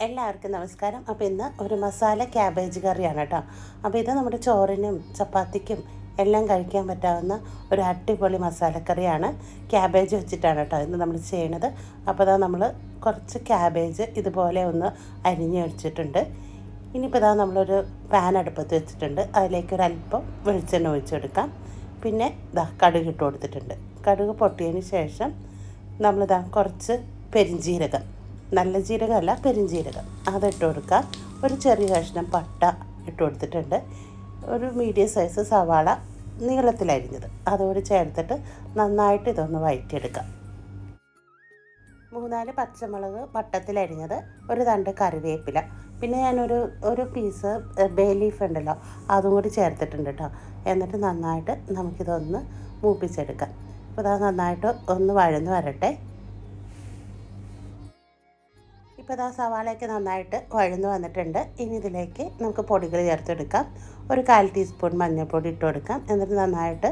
എല്ലാവർക്കും നമസ്കാരം. അപ്പോൾ ഇന്ന് ഒരു മസാല ക്യാബേജ് കറിയാണ് കേട്ടോ. അപ്പോൾ ഇത് നമ്മുടെ ചോറിനും ചപ്പാത്തിക്കും എല്ലാം കഴിക്കാൻ പറ്റാവുന്ന ഒരു അടിപൊളി മസാലക്കറിയാണ്. ക്യാബേജ് വെച്ചിട്ടാണ് കേട്ടോ ഇന്ന് നമ്മൾ ചെയ്യണത്. അപ്പോൾ ഇതാ നമ്മൾ കുറച്ച് ക്യാബേജ് ഇതുപോലെ ഒന്ന് അരിഞ്ഞ് വെച്ചിട്ടുണ്ട്. ഇനിയിപ്പോൾ ഇതാ നമ്മളൊരു പാൻ അടുപ്പത്ത് വെച്ചിട്ടുണ്ട്. അതിലേക്ക് ഒരല്പം വെളിച്ചെണ്ണ ഒഴിച്ചെടുക്കാം. പിന്നെ ഇതാ കടുക് ഇട്ട് കൊടുത്തിട്ടുണ്ട്. കടുക് പൊട്ടിയതിന് ശേഷം നമ്മളിതാ കുറച്ച് പെരിഞ്ജീരകം, നല്ല ജീരകമല്ല പെരിഞ്ജീരകം, അതിട്ട് കൊടുക്കുക. ഒരു ചെറിയ കഷ്ണം പട്ട ഇട്ട് കൊടുത്തിട്ടുണ്ട്. ഒരു മീഡിയം സൈസ് സവാള നീളത്തിലരിഞ്ഞത് അതോട് ചേർത്തിട്ട് നന്നായിട്ട് ഇതൊന്ന് വഴറ്റിയെടുക്കാം. 3-4 പച്ചമുളക് വട്ടത്തിലരിഞ്ഞത്, ഒരു തണ്ട് കറിവേപ്പില, പിന്നെ ഞാനൊരു പീസ് ബേ ലീഫ് ഉണ്ടല്ലോ അതും കൂടി ചേർത്തിട്ടുണ്ട് കേട്ടോ. എന്നിട്ട് നന്നായിട്ട് നമുക്കിതൊന്ന് മൂപ്പിച്ചെടുക്കാം. അപ്പോൾ അത് നന്നായിട്ട് ഒന്ന് വഴന്ന് വരട്ടെ. ഇപ്പോൾ ഇതാ സവാളയൊക്കെ നന്നായിട്ട് വഴന്ന് വന്നിട്ടുണ്ട്. ഇനി ഇതിലേക്ക് നമുക്ക് പൊടികൾ ചേർത്തെടുക്കാം. ഒരു 1/4 ടീസ്പൂൺ മഞ്ഞൾപ്പൊടി ഇട്ട് കൊടുക്കാം. എന്നിട്ട് നന്നായിട്ട്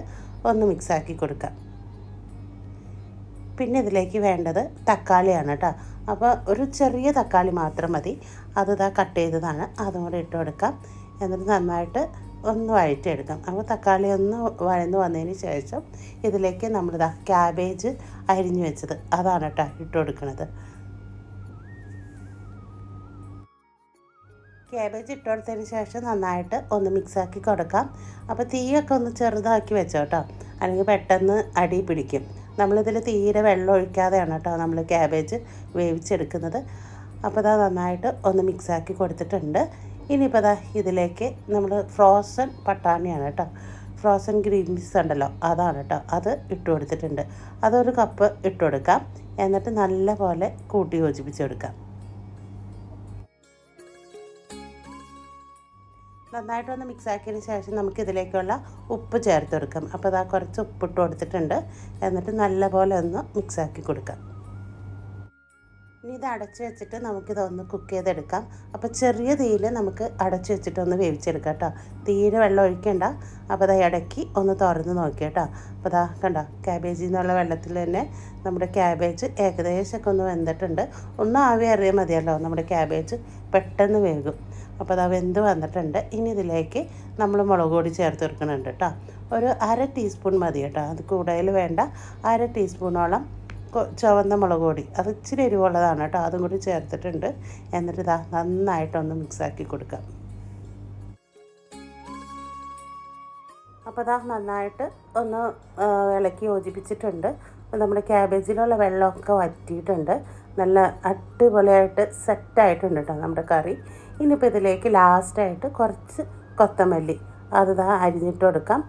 ഒന്ന് മിക്സാക്കി കൊടുക്കാം. പിന്നെ ഇതിലേക്ക് വേണ്ടത് തക്കാളിയാണ് കേട്ടോ. അപ്പോൾ ഒരു ചെറിയ തക്കാളി മാത്രം മതി. അത് ഇതാ കട്ട് ചെയ്തതാണ്, അതും കൂടെ ഇട്ട് കൊടുക്കാം. എന്നിട്ട് നന്നായിട്ട് ഒന്ന് വഴറ്റിയെടുക്കാം. അപ്പോൾ തക്കാളി ഒന്ന് വഴന്ന് വന്നതിന് ശേഷം ഇതിലേക്ക് നമ്മളിതാ ക്യാബേജ് അരിഞ്ഞു വെച്ചത് അതാണ് കേട്ടോ ഇട്ട് കൊടുക്കുന്നത്. ക്യാബേജ് ഇട്ട് കൊടുത്തതിന് ശേഷം നന്നായിട്ട് ഒന്ന് മിക്സാക്കി കൊടുക്കാം. അപ്പോൾ തീയൊക്കെ ഒന്ന് ചെറുതാക്കി വെച്ചോ കേട്ടോ, അല്ലെങ്കിൽ പെട്ടെന്ന് അടി പിടിക്കും. നമ്മളിതിൽ തീരെ വെള്ളം ഒഴിക്കാതെയാണ് കേട്ടോ നമ്മൾ ക്യാബേജ് വേവിച്ചെടുക്കുന്നത്. അപ്പോൾ അതാ നന്നായിട്ട് ഒന്ന് മിക്സാക്കി കൊടുത്തിട്ടുണ്ട്. ഇനിയിപ്പോൾ അതാ ഇതിലേക്ക് നമ്മൾ ഫ്രോസൺ പട്ടാണിയാണ് കേട്ടോ, ഫ്രോസൺ ഗ്രീൻ പീസ് ഉണ്ടല്ലോ അതാണ് കേട്ടോ, അത് ഇട്ട് കൊടുത്തിട്ടുണ്ട്. അതൊരു കപ്പ് ഇട്ട് കൊടുക്കാം. എന്നിട്ട് നല്ല പോലെ കൂട്ടി യോജിപ്പിച്ചെടുക്കാം. നന്നായിട്ടൊന്ന് മിക്സാക്കിയതിന് ശേഷം നമുക്കിതിലേക്കുള്ള ഉപ്പ് ചേർത്ത് കൊടുക്കാം. അപ്പോൾ അതാ കുറച്ച് ഉപ്പിട്ട് കൊടുത്തിട്ടുണ്ട്. എന്നിട്ട് നല്ലപോലെ ഒന്ന് മിക്സാക്കി കൊടുക്കാം. ഇനി ഇത് അടച്ച് വെച്ചിട്ട് നമുക്കിതൊന്ന് കുക്ക് ചെയ്തെടുക്കാം. അപ്പോൾ ചെറിയ തീയിൽ നമുക്ക് അടച്ച് വെച്ചിട്ടൊന്ന് വേവിച്ചെടുക്കാം കേട്ടോ, തീരെ വെള്ളം ഒഴിക്കേണ്ട. അപ്പോൾ അതാ ഇടയ്ക്ക് ഒന്ന് തുറന്ന് നോക്കി കേട്ടോ. അപ്പോൾ അതാ കണ്ടോ, ക്യാബേജിൽ നിന്നുള്ള വെള്ളത്തിൽ തന്നെ നമ്മുടെ ക്യാബേജ് ഏകദേശമൊക്കെ ഒന്ന് വെന്തിട്ടുണ്ട്. ഒന്ന് ആവി അറിയാൻ മതിയല്ലോ, നമ്മുടെ ക്യാബേജ് പെട്ടെന്ന് വേകും. അപ്പോൾ അതാ വെന്ത് വന്നിട്ടുണ്ട്. ഇനി ഇതിലേക്ക് നമ്മൾ മുളക് പൊടി ചേർത്ത് കൊടുക്കുന്നുണ്ട് കേട്ടോ. ഒരു 1/2 ടീസ്പൂൺ മതി കേട്ടോ, അത് കൂടുതൽ വേണ്ട. 1/2 ടീസ്പൂണോളം ചുവന്ന മുളക് പൊടി, അത് ഇച്ചിരി എരിവുള്ളതാണ് കേട്ടോ, അതും കൂടി ചേർത്തിട്ടുണ്ട്. എന്നിട്ട് ഇതാ നന്നായിട്ടൊന്ന് മിക്സാക്കി കൊടുക്കാം. അപ്പോൾ ഇതാ നന്നായിട്ട് ഒന്ന് ഇളക്കി യോജിപ്പിച്ചിട്ടുണ്ട്. നമ്മുടെ ക്യാബേജിലുള്ള വെള്ളമൊക്കെ വറ്റിയിട്ടുണ്ട്. നല്ല അടിപൊളിയായിട്ട് സെറ്റായിട്ടുണ്ട് കേട്ടോ നമ്മുടെ കറി. ഇനിയിപ്പോൾ ഇതിലേക്ക് ലാസ്റ്റായിട്ട് കുറച്ച് കൊത്തമല്ലി അത് ഇതാ അരിഞ്ഞിട്ട് കൊടുക്കാം.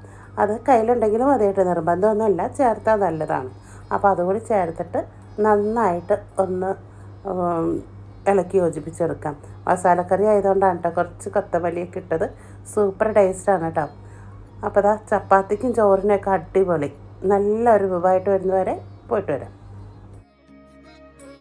അത് കയ്യിലുണ്ടെങ്കിലും അതായിട്ട് നിർബന്ധമൊന്നുമില്ല, ചേർത്താൽ നല്ലതാണ്. അപ്പോൾ അതുകൂടി ചേർത്തിട്ട് നന്നായിട്ട് ഒന്ന് ഇളക്കി യോജിപ്പിച്ചെടുക്കാം. മസാലക്കറി ആയതുകൊണ്ടാണ് കേട്ടോ കുറച്ച് കൊത്തമല്ലിയൊക്കെ ഇട്ടത്. സൂപ്പർ ടേസ്റ്റാണ് കേട്ടോ. അപ്പോൾ അതാ ചപ്പാത്തിക്കും ചോറിനൊക്കെ അടിപൊളി. നല്ലൊരു വിഭവമായിട്ട് വരുന്നവരെ പോയിട്ട് വരാം.